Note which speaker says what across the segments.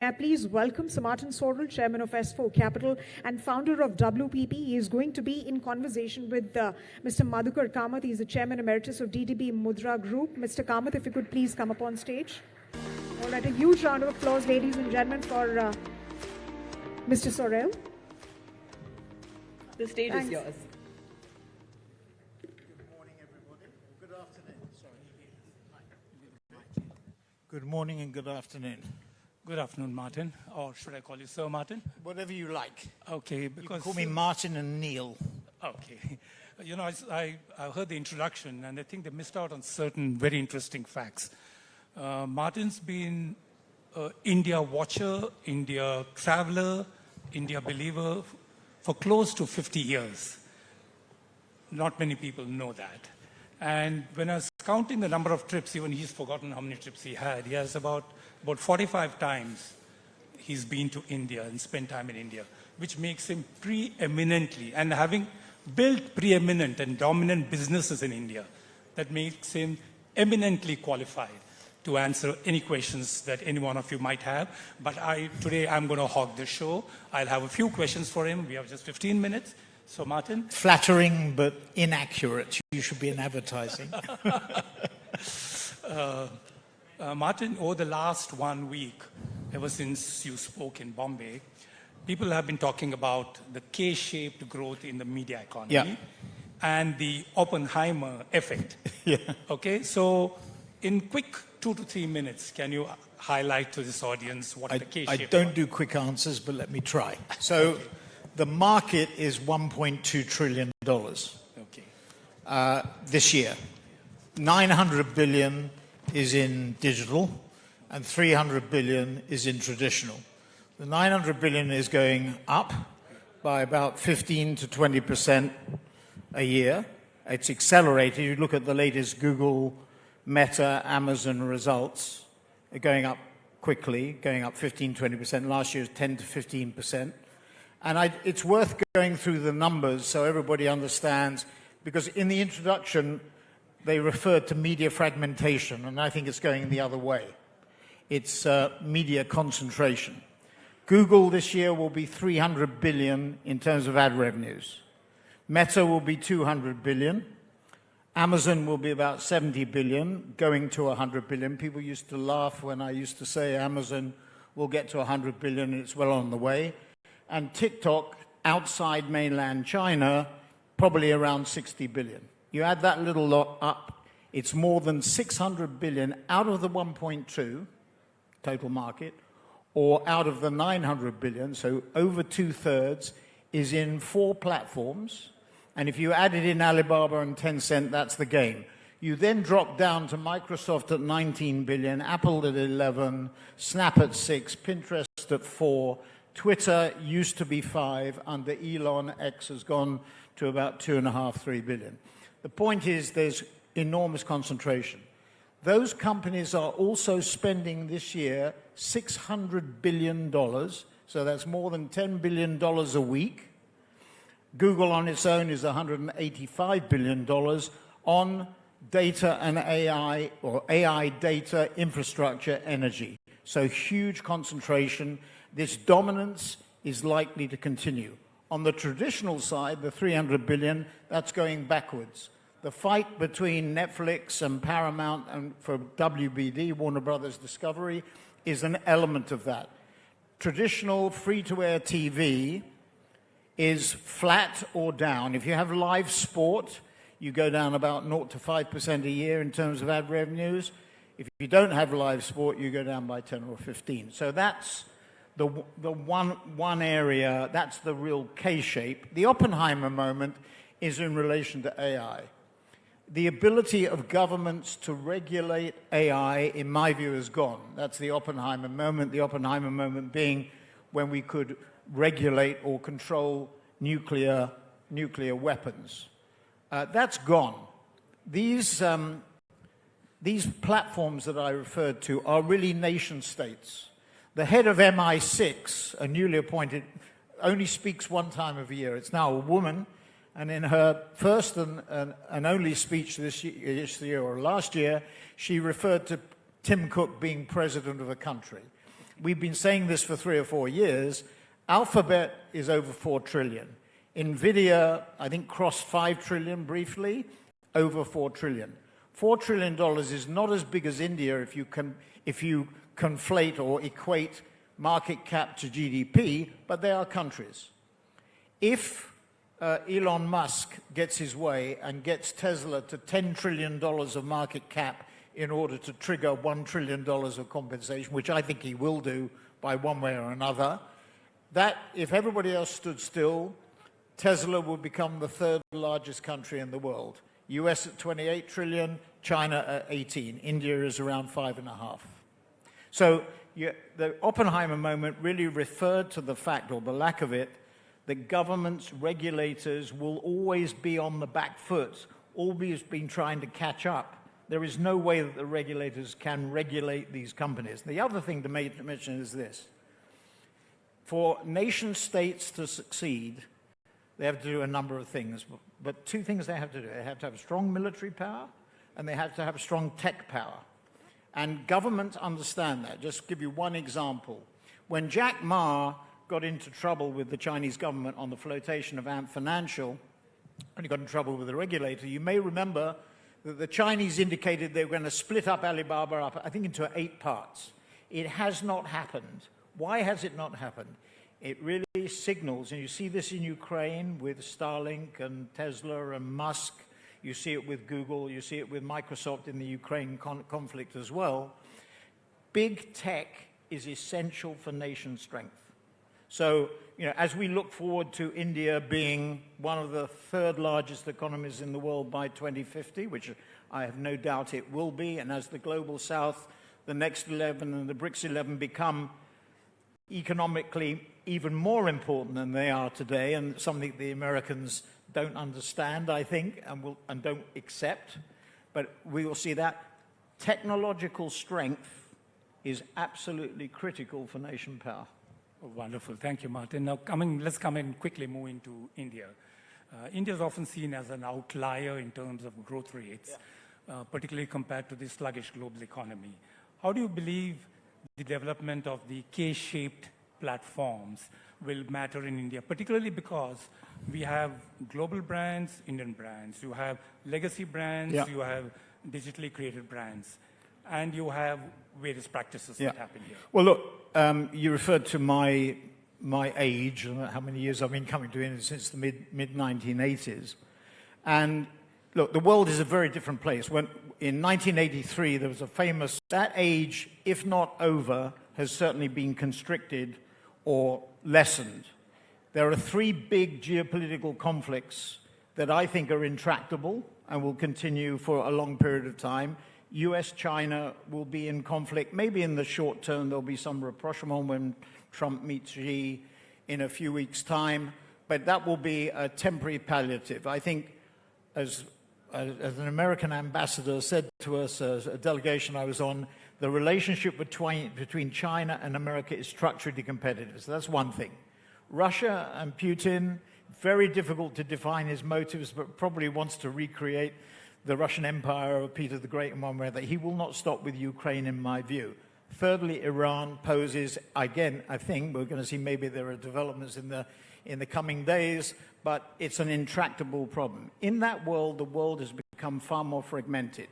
Speaker 1: I please welcome Sir Martin Sorrell, Chairman of S4 Capital and founder of WPP. He is going to be in conversation with Mr. Madhukar Kamath. He is the Chairman Emeritus of DDB Mudra Group. Mr. Kamath, if you could please come up on stage. All right, a huge round of applause, ladies and gentlemen, for Mr. Sorrell.
Speaker 2: The stage is yours.
Speaker 3: Good morning, everybody. Good afternoon. Sorry. Good morning and good afternoon.
Speaker 4: Good afternoon, Martin. Or should I call you Sir Martin?
Speaker 3: Whatever you like.
Speaker 4: Okay,
Speaker 3: You
Speaker 4: because...
Speaker 3: can call me Martin and Neil.
Speaker 4: Okay. You know, I heard the introduction, and I think they missed out on certain very interesting facts. Martin's been an India watcher, India traveler, India believer for close to 50 years. Not many people know that. And when I was counting the number of trips, even he's forgotten how many trips he had. He has about 45 times he's been to India and spent time in India, which makes him preeminently, and having built preeminent and dominant businesses in India, that makes him eminently qualified to answer any questions that any one of you might have. But today I'm going to hog the show. I'll have a few questions for him. We have just 15 minutes. So, Martin?
Speaker 3: Flattering but inaccurate. You should be in advertising.
Speaker 4: Martin, over the last 1 week, ever since you spoke in Bombay, people have been talking about the K-shaped growth in the media economy and the Oppenheimer effect. Okay, so in quick 2 to 3 minutes, can you highlight to this audience what the K-shaped...
Speaker 3: I don't do quick answers, but let me try. So the market is $1.2 trillion this year. 900 billion is in digital and 300 billion is in traditional. The 900 billion is going up by about 15 to 20% a year. It's accelerated. You look at the latest Google, Meta, Amazon results, they're going up quickly, going up 15, 20%. Last year was 10 to 15%. And it's worth going through the numbers so everybody understands, because in the introduction, they referred to media fragmentation, and I think it's going the other way. It's media concentration. Google this year will be 300 billion in terms of ad revenues. Meta will be 200 billion. Amazon will be about 70 billion, going to 100 billion. People used to laugh when I used to say Amazon will get to 100 billion, and it's well on the way. And TikTok, outside mainland China, probably around 60 billion. You add that little lot up, it's more than 600 billion out of the 1.2 total market, or out of the 900 billion, so over 2/3 is in 4 platforms. And if you added in Alibaba and Tencent, that's the game. You then drop down to Microsoft at 19 billion, Apple at 11, Snap at 6, Pinterest at 4, Twitter used to be 5, under Elon, X has gone to about 2.5, 3 billion. The point is there's enormous concentration. Those companies are also spending this year $600 billion, so that's more than $10 billion a week. Google on its own is $185 billion on data and AI, or AI data, infrastructure, energy. So huge concentration. This dominance is likely to continue. On the traditional side, the 300 billion, that's going backwards. The fight between Netflix and Paramount and for WBD, Warner Brothers Discovery, is an element of that. Traditional free-to-air TV is flat or down. If you have live sport, you go down about 0 to 5% a year in terms of ad revenues. If you don't have live sport, you go down by 10 or 15. So that's the one area, that's the real K-shape. The Oppenheimer moment is in relation to AI. The ability of governments to regulate AI, in my view, is gone. That's the Oppenheimer moment. The Oppenheimer moment being when we could regulate or control nuclear weapons. That's gone. These platforms that I referred to are really nation states. The head of MI6, a newly appointed, only speaks one time of year. It's now a woman, and in her first and only speech this year or last year, she referred to Tim Cook being president of a country. we've been saying this for 3 or 4 years, Alphabet is over 4 trillion. NVIDIA, I think, crossed 5 trillion briefly, over 4 trillion. $4 trillion is not as big as India if you conflate or equate market cap to GDP, but they are countries. If Elon Musk gets his way and gets Tesla to $10 trillion of market cap in order to trigger $1 trillion of compensation, which I think he will do by one way or another, that, if everybody else stood still, Tesla would become the 3rd largest country in the world. US at 28 trillion, China at 18. India is around 5.5. So the Oppenheimer moment really referred to the fact, or the lack of it, that governments, regulators will always be on the back foot, always been trying to catch up. There is no way that the regulators can regulate these companies. The other thing to mention is this. For nation states to succeed, they have to do a number of things, but 2 things they have to do. They have to have strong military power, and they have to have strong tech power. And governments understand that. Just to give you one example. When Jack Ma got into trouble with the Chinese government on the flotation of Ant Financial, and he got in trouble with the regulator, you may remember that the Chinese indicated they were going to split up Alibaba up, I think, into 8 parts. It has not happened. Why has it not happened? It really signals, and you see this in Ukraine with Starlink and Tesla and Musk. You see it with Google. You see it with Microsoft in the Ukraine conflict as well. Big tech is essential for nation strength. So, as we look forward to India being one of the 3rd largest economies in the world by 2050, which I have no doubt it will be, and as the Global South, the next 11 and the BRICS 11 become economically even more important than they are today, and something the Americans don't understand, I think, and don't accept, but we will see that technological strength is absolutely critical for nation power.
Speaker 4: Oh, wonderful. Thank you, Martin. Now, let's quickly move into India. India is often seen as an outlier in terms of growth rates, particularly compared to the sluggish global economy. How do you believe the development of the K-shaped platforms will matter in India, particularly because we have global brands, Indian brands, you have legacy brands, you have digitally created brands, and you have various practices that happen here.
Speaker 3: Well, look, you referred to my age, and how many years I've been coming to India since the mid-1980s. And look, the world is a very different place. When in 1983, there was a famous, that age, if not over, has certainly been constricted or lessened. There are 3 big geopolitical conflicts that I think are intractable and will continue for a long period of time. US-China will be in conflict. Maybe in the short term there'll be some rapprochement when Trump meets Xi in a few weeks' time, but that will be a temporary palliative. I think, as an American ambassador said to us, as a delegation I was on, the relationship between China and America is structurally competitive. So that's one thing. Russia and Putin, very difficult to define his motives, but probably wants to recreate the Russian Empire of Peter the Great in one way or another. He will not stop with Ukraine, in my view. Thirdly, Iran poses, again, I think we're going to see maybe there are developments in the coming days, but it's an intractable problem. In that world, the world has become far more fragmented.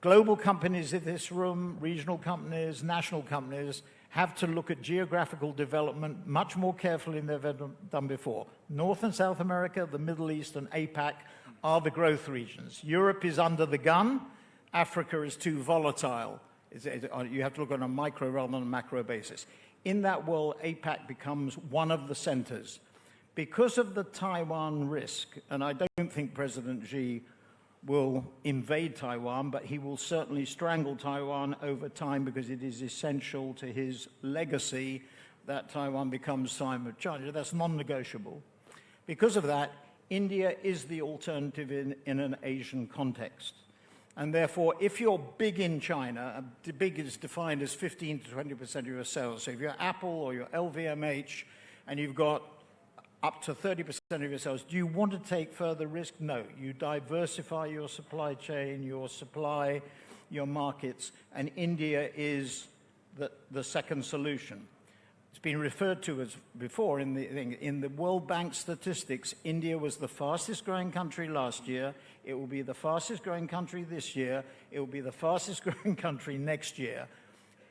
Speaker 3: Global companies in this room, regional companies, national companies, have to look at geographical development much more carefully than they've ever done before. North and South America, the Middle East, and APAC are the growth regions. Europe is under the gun. Africa is too volatile. You have to look on a micro rather than a macro basis. In that world, APAC becomes one of the centers. Because of the Taiwan risk, and I don't think President Xi will invade Taiwan, but he will certainly strangle Taiwan over time because it is essential to his legacy that Taiwan becomes time of China. That's non-negotiable. Because of that, India is the alternative in an Asian context. And therefore, if you're big in China, big is defined as 15 to 20% of your sales. So if you're Apple or you're LVMH and you've got up to 30% of your sales, do you want to take further risk? No. You diversify your supply chain, your supply, your markets, and India is
Speaker 2: the second solution. It's been referred to as before in the World Bank statistics. India was the fastest growing country last year. It will be the fastest growing country this year. It will be the fastest growing country next year.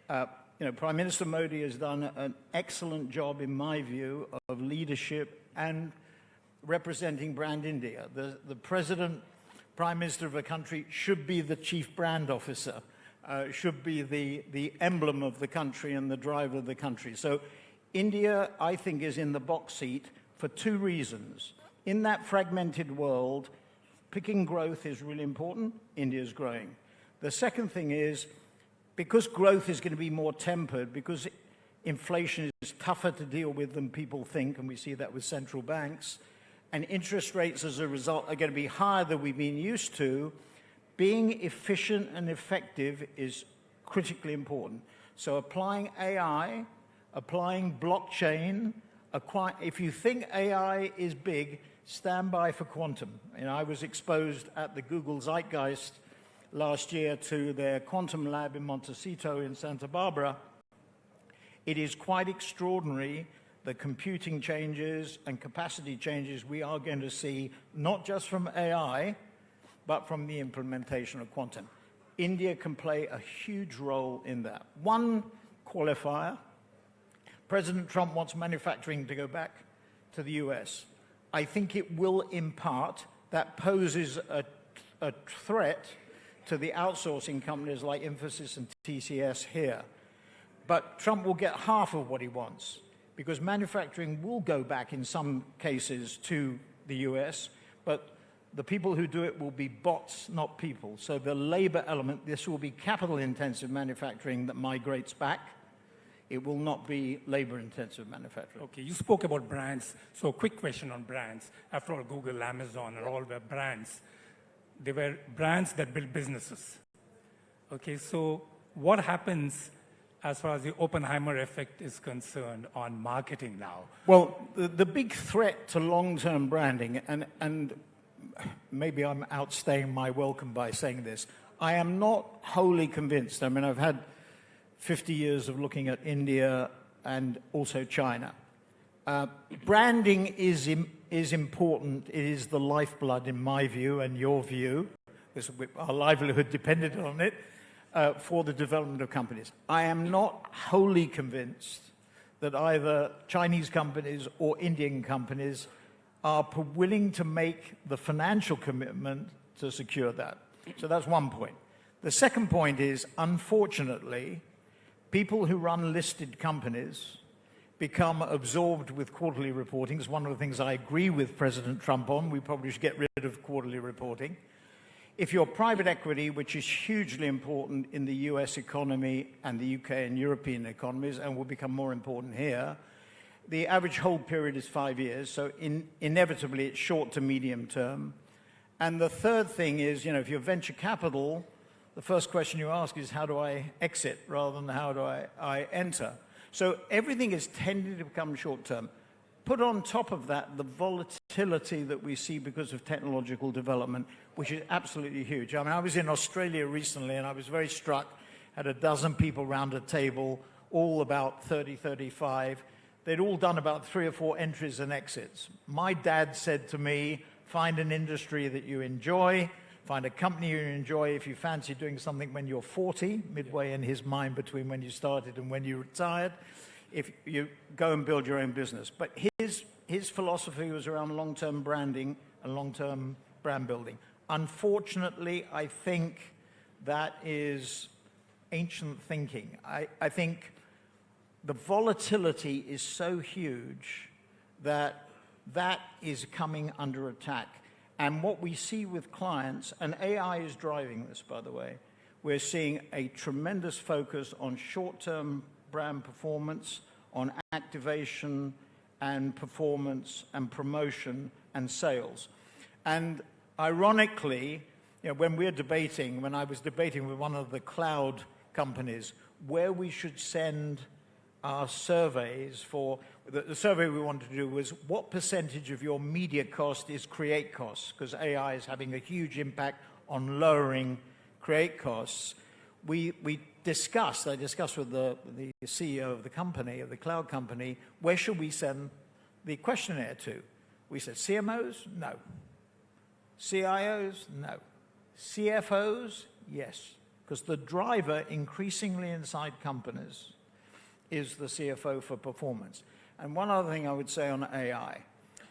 Speaker 2: Prime Minister Modi has done an excellent job, in my view, of leadership and representing brand India. The president, prime minister of a country should be the chief brand officer. Should be the emblem of the country and the driver of the country. So India, I think, is in the box seat for two reasons. In that fragmented world, picking growth is really important. India's growing. The second thing is, because growth is going to be more tempered, because inflation is tougher to deal with than people think, and we see that with central banks, and interest rates as a result are going to be higher than we've been used to, being efficient and effective is critically important. So applying AI, applying blockchain, if you think AI is big, stand by for quantum. I was exposed at the Google Zeitgeist last year to their quantum lab in Montecito in Santa Barbara. It is quite extraordinary the computing changes and capacity changes we are going to see, not just from AI, but from the implementation of quantum. India can play a huge role in that. One qualifier, President Trump wants manufacturing to go back to the US. I think it will in part. That poses a threat to the outsourcing companies like Infosys and TCS here. But Trump will get half of what he wants, because manufacturing will go back in some cases to the US, but the people who do it will be bots, not people. So the labor element, this will be capital-intensive manufacturing that migrates back. It will not be labor-intensive manufacturing.
Speaker 4: Okay, you spoke about brands. So quick question on brands. After all, Google, Amazon, and all were brands. They were brands that build businesses. Okay, so what happens as far as the Oppenheimer effect is concerned on marketing now?
Speaker 2: Well, the big threat to long-term branding, and maybe I'm outstaying my welcome by saying this, I am not wholly convinced. I mean, I've had 50 years of looking at India and also China. Branding is important. It is the lifeblood, in my view and your view. Our livelihood depended on it for the development of companies. I am not wholly convinced that either Chinese companies or Indian companies are willing to make the financial commitment to secure that. So that's one point. The second point is, unfortunately, people who run listed companies become absorbed with quarterly reporting. It's one of the things I agree with President Trump on. We probably should get rid of quarterly reporting. If you're private equity, which is hugely important in the US economy and the UK and European economies, and will become more important here, the average hold period is 5 years, so inevitably it's short to medium term. And the third thing is, if you're venture capital, the first question you ask is, how do I exit, rather than how do I enter? So everything is tending to become short term. Put on top of that the volatility that we see because of technological development, which is absolutely huge. I mean, I was in Australia recently, and I was very struck. Had a dozen people around a table, all about 30, 35. They'd all done about 3 or 4 entries and exits. My dad said to me, find an industry that you enjoy, find a company you enjoy. If you fancy doing something when you're 40, midway in his mind between when you started and when you retired, if you go and build your own business. But his philosophy was around long-term branding and long-term brand building. Unfortunately, I think that is ancient thinking. I think the volatility is so huge that is coming under attack. And what we see with clients, and AI is driving this, by the way, we're seeing a tremendous focus on short-term brand performance, on activation and performance and promotion and sales. And ironically, when I was debating with one of the cloud companies where we should send our surveys for, the survey we wanted to do was, what percentage of your media cost is create costs? Because AI is having a huge impact on lowering create costs. I discussed with the CEO of the company, of the cloud company, where should we send the questionnaire to? We said CMOs? No. CIOs? No. CFOs? Yes. Because the driver increasingly inside companies is the CFO for performance. And one other thing I would say on AI,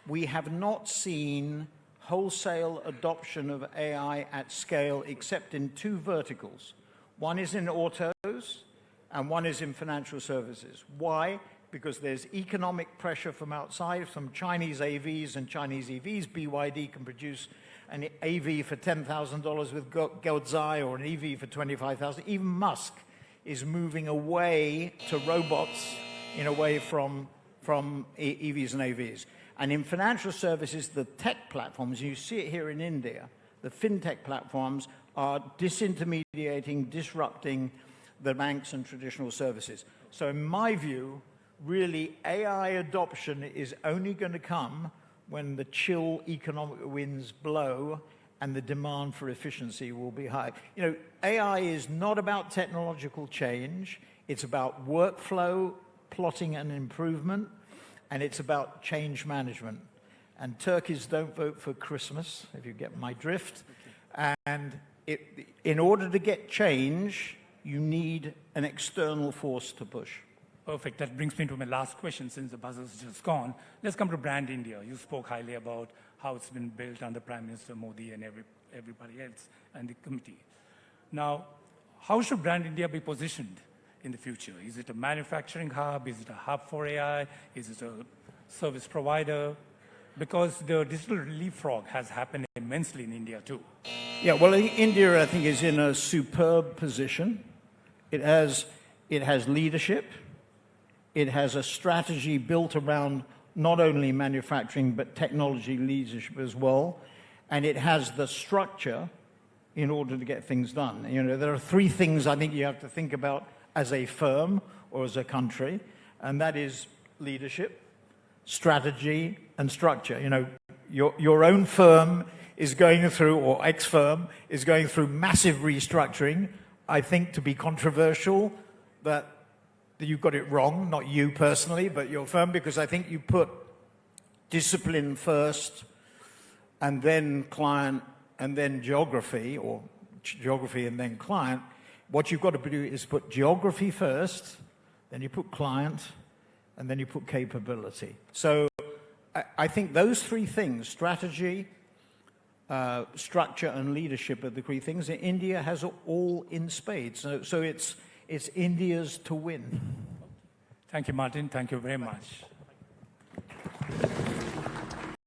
Speaker 2: we have not seen wholesale adoption of AI at scale except in two verticals. One is in autos and one is in financial services. Why? Because there's economic pressure from outside, from Chinese AVs and Chinese EVs. BYD can produce an AV for $10,000 with Gaudzai or an EV for $25,000. Even Musk is moving away to robots in a way from EVs and AVs. And in financial services, the tech platforms, you see it here in India, the fintech platforms are disintermediating, disrupting the banks and traditional services. So in my view, really AI adoption is only going to come when the chill economic winds blow and the demand for efficiency will be high. You know, AI is not about technological change. It's about workflow, plotting and improvement, and it's about change management. And turkeys don't vote for Christmas, if you get my drift. And in order to get change, you need an external force to push.
Speaker 4: Perfect. That brings me to my last question, since the buzzer's just gone. Let's come to Brand India. You spoke highly about how it's been built under Prime Minister Modi and everybody else and the committee. Now, how should Brand India be positioned in the future? Is it a manufacturing hub? Is it a hub for AI? Is it a service provider? Because the digital leapfrog has happened immensely in India too.
Speaker 2: Yeah, well, India, I think, is in a superb position. It has leadership. It has a strategy built around not only manufacturing, but technology leadership as well. And it has the structure in order to get things done. You know, there are three things I think you have to think about as a firm or as a country, and that is leadership, strategy, and structure. You know, your own firm is going through, or ex-firm, is going through massive restructuring. I think to be controversial that you've got it wrong, not you personally, but your firm, because I think you put discipline first, and then client, and then geography, or geography and then client. What you've got to do is put geography first, then you put client, and then you put capability. So I think those three things, strategy, structure, and leadership, are the three things. And India has all in spades. So it's India's to win.
Speaker 4: Thank you, Martin. Thank you very much.